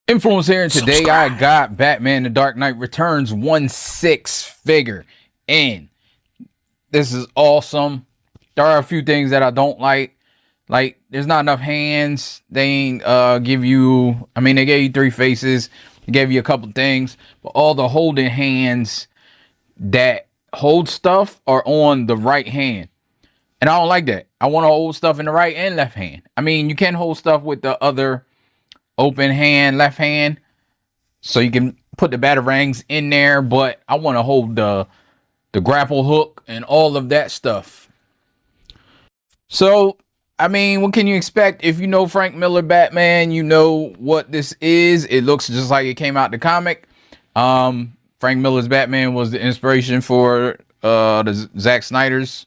Influence here, and today I got Batman The Dark Knight Returns 1/6 figure, and this is awesome. There are a few things that I don't like there's not enough hands. They ain't give you, I mean, they gave you 3 faces, they gave you a couple things, but all the holding hands that hold stuff are on the right hand, and I don't like that. I want to hold stuff in the right and left hand. I mean, you can hold stuff with the other open hand, left hand, so you can put the batarangs in there, but I want to hold the grapple hook and all of that stuff. So I mean, what can you expect? If you know Frank Miller Batman, you know what this is. It looks just like it came out the comic. Frank Miller's Batman was the inspiration for the Zack Snyder's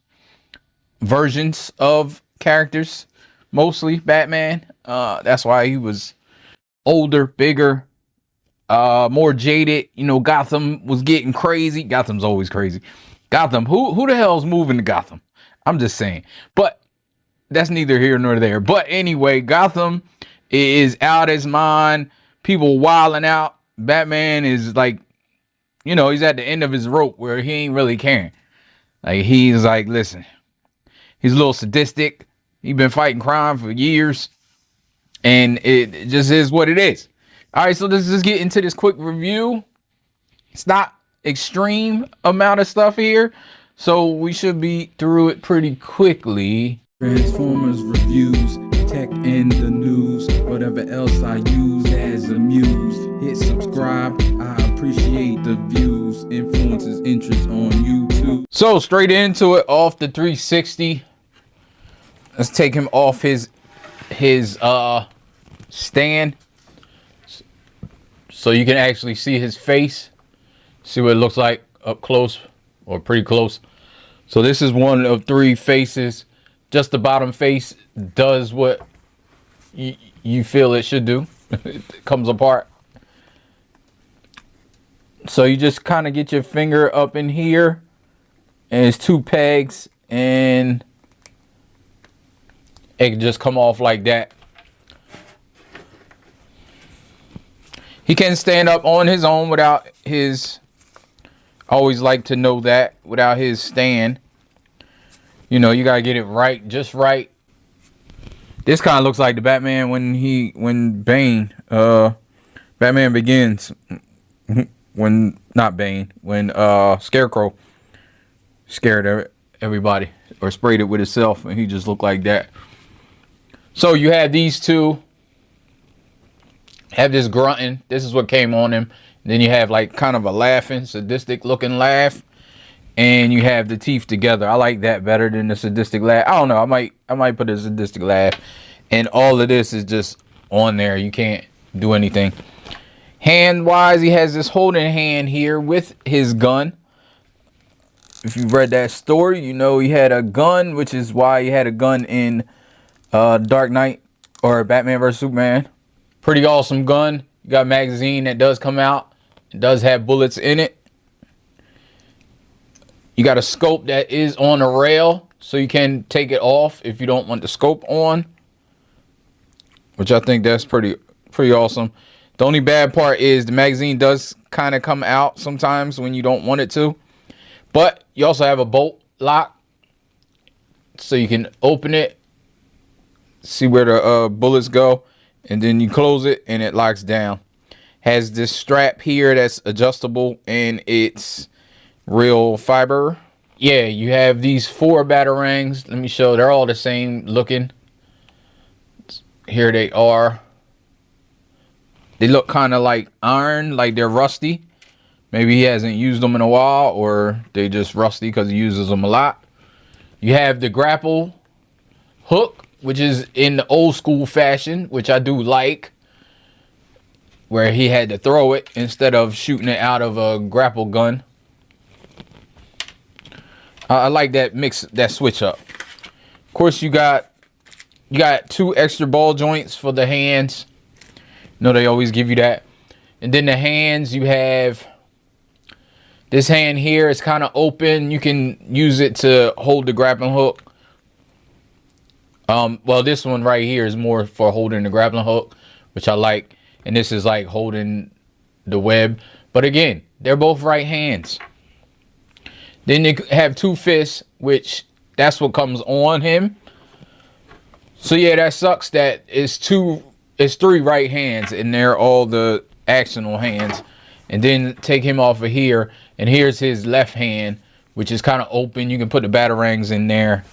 versions of characters, mostly Batman. That's why he was older, bigger, more jaded. You know, Gotham was getting crazy. Gotham's always crazy. Gotham, who the hell's moving to Gotham? I'm just saying. But that's neither here nor there. But anyway, Gotham is out his mind. People wilding out. Batman is like, you know, he's at the end of his rope where he ain't really caring. Like, he's like, listen, he's a little sadistic. He's been fighting crime for years, and it just is what it is. All right, so let's just get into this quick review. It's not extreme amount of stuff here, so we should be through it pretty quickly. Transformers reviews, tech and the news, whatever else I use as a muse. Hit subscribe, I appreciate the views. Influences interest on YouTube. So straight into it, off the 360. Let's take him off his stand, so you can actually see his face, see what it looks like up close, or pretty close. So this is one of 3 faces. Just the bottom face does what you feel it should do. It comes apart. So you just kind of get your finger up in here, and it's 2 pegs, and it can just come off like that. He can stand up on his own without his, I always like to know that, without his stand. You know, you gotta get it right, just right. This kind of looks like the Batman when Bane, Batman Begins, when Scarecrow scared everybody or sprayed it with himself, and he just looked like that. So you have these 2. Have this grunting. This is what came on him. And then you have like kind of a laughing, sadistic looking laugh. And you have the teeth together. I like that better than the sadistic laugh. I don't know. I might put a sadistic laugh. And all of this is just on there. You can't do anything. Hand-wise, he has this holding hand here with his gun. If you've read that story, you know he had a gun, which is why he had a gun in Dark Knight or Batman vs. Superman. Pretty awesome gun. You got a magazine that does come out. It does have bullets in it. You got a scope that is on a rail, so you can take it off if you don't want the scope on, which I think that's pretty awesome. The only bad part is the magazine does kind of come out sometimes when you don't want it to, but you also have a bolt lock, so you can open it, see where the bullets go, and then you close it and it locks down. Has this strap here that's adjustable, and it's real fiber. Yeah, you have these 4 batarangs. Let me show. They're all the same looking. Here they are. They look kind of like iron, like they're rusty. Maybe he hasn't used them in a while, or they just rusty because he uses them a lot. You have the grapple hook, which is in the old school fashion, which I do like, where he had to throw it instead of shooting it out of a grapple gun. I like that mix, that switch up. Of course, you got 2 extra ball joints for the hands. You know, they always give you that. And then the hands, you have this hand here is kind of open. You can use it to hold the grappling hook. Well, this one right here is more for holding the grappling hook, which I like. and this is like holding the web. But again, they're both right hands. Then you have two fists, which that's what comes on him. So yeah, that sucks that it's three right hands and they're all the actional hands. And then take him off of here, and here's his left hand, which is kind of open. You can put the batarangs in there.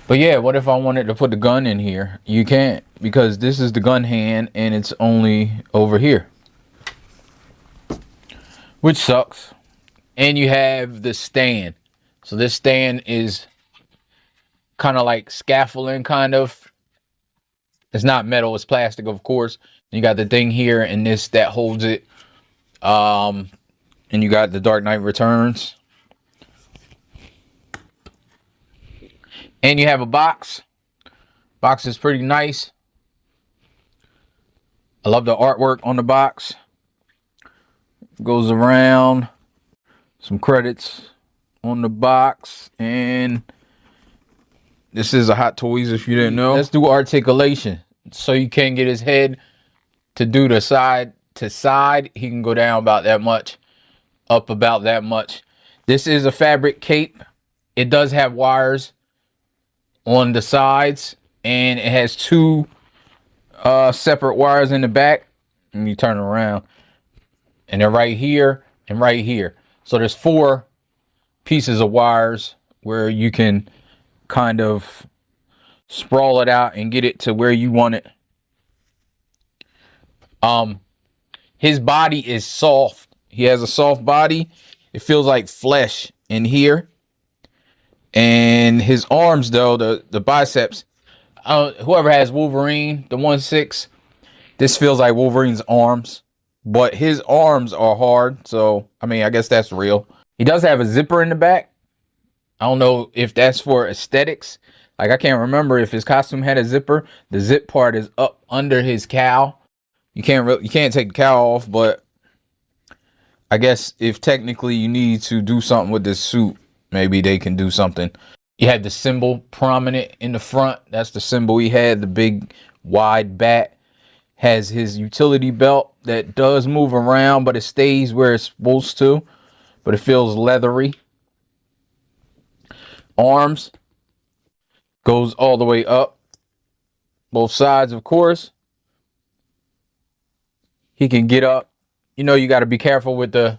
But yeah, what if I wanted to put the gun in here? You can't, because this is the gun hand and it's only over here, which sucks. And you have the stand. So this stand is kind of like scaffolding, kind of. It's not metal, it's plastic, of course. You got the thing here and this that holds it. And you got the Dark Knight Returns. And you have a box. Box is pretty nice. I love the artwork on the box. Goes around. Some credits on the box. And this is a Hot Toys, if you didn't know. Let's do articulation. So you can get his head to do the side to side. He can go down about that much, up about that much. This is a fabric cape. It does have wires on the sides, and it has two separate wires in the back. And you turn it around, and they're right here and right here. So there's 4 pieces of wires where you can kind of sprawl it out and get it to where you want it. His body is soft. He has a soft body. It feels like flesh in here. And his arms, though, the biceps, whoever has Wolverine, the 1/6, this feels like Wolverine's arms, but his arms are hard. So, I mean, I guess that's real. He does have a zipper in the back. I don't know if that's for aesthetics. Like, I can't remember if his costume had a zipper. The zip part is up under his cowl. You can't take the cowl off, but I guess if technically you need to do something with this suit, maybe they can do something. You had the symbol prominent in the front. That's the symbol he had. The big wide bat. Has his utility belt that does move around, but it stays where it's supposed to. But it feels leathery. Arms. Goes all the way up. Both sides, of course. He can get up. You know, you got to be careful with the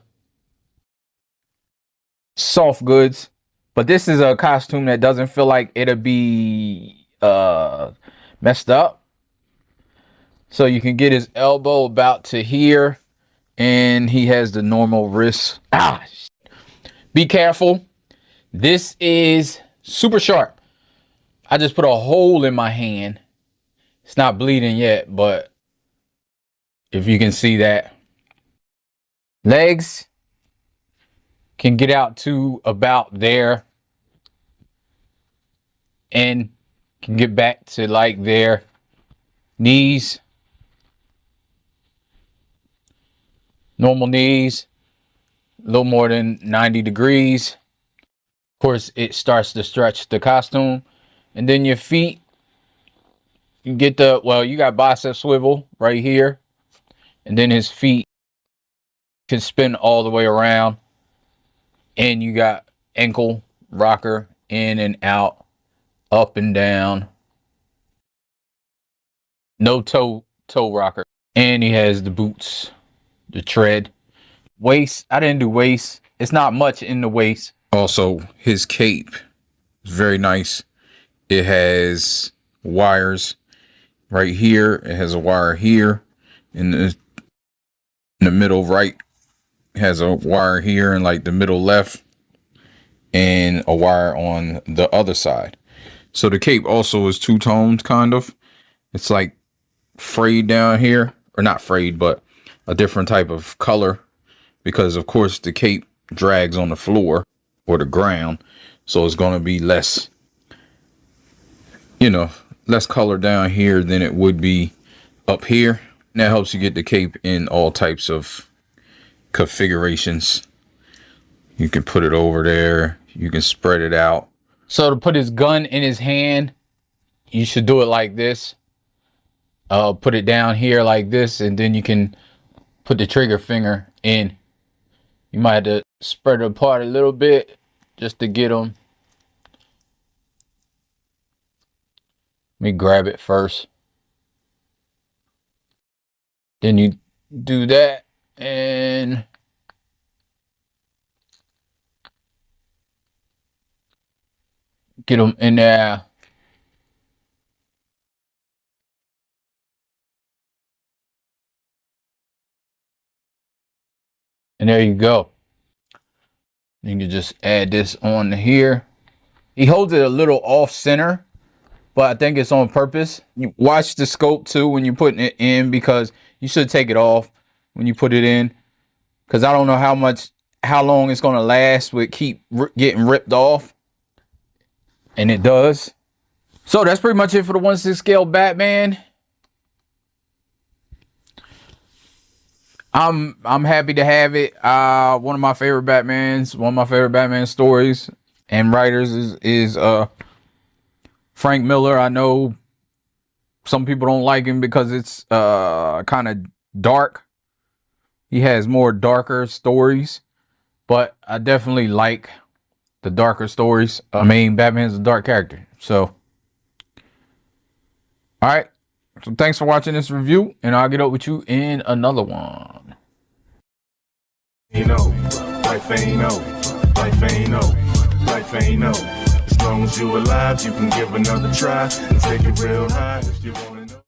soft goods. But this is a costume that doesn't feel like it'll be messed up. So you can get his elbow about to here. And he has the normal wrist. Be careful. This is super sharp. I just put a hole in my hand. It's not bleeding yet, but if you can see that. Legs can get out to about there. And can get back to like there. Knees. Normal knees. A little more than 90 degrees. Of course, it starts to stretch the costume. And then your feet. You get the, well, you got bicep swivel right here. And then his feet can spin all the way around. And you got ankle rocker in and out, up and down. No toe rocker. And he has the boots, the tread. Waist, I didn't do waist. It's not much in the waist. Also, his cape is very nice. It has wires right here. It has a wire here. In the middle right, it has a wire here, and like the middle left, and a wire on the other side. So the cape also is two-toned, kind of. It's like frayed down here, or not frayed, but a different type of color, because of course the cape drags on the floor or the ground, so it's going to be less, you know, less color down here than it would be up here. And that helps you get the cape in all types of configurations. You can put it over there, you can spread it out. So to put his gun in his hand, you should do it like this. put it down here like this, and then you can put the trigger finger in. You might have to spread it apart a little bit just to get them. Let me grab it first. Then you do that and get them in there. And there you go. You can just add this on here. He holds it a little off center, but I think it's on purpose. You watch the scope too when you're putting it in, because you should take it off when you put it in. Because I don't know how long it's gonna last with keep getting ripped off, and it does. So that's pretty much it for the 1/6 scale Batman. I'm happy to have it. One of my favorite Batman stories and writers is Frank Miller. I know some people don't like him because it's kind of dark. He has more darker stories, but I definitely like the darker stories. I mean, Batman's a dark character. So, all right. So thanks for watching this review, and I'll get up with you in another one. You know, life ain't over, life ain't over, life ain't over. As long as you alive, you can give another try and take it real high if you want.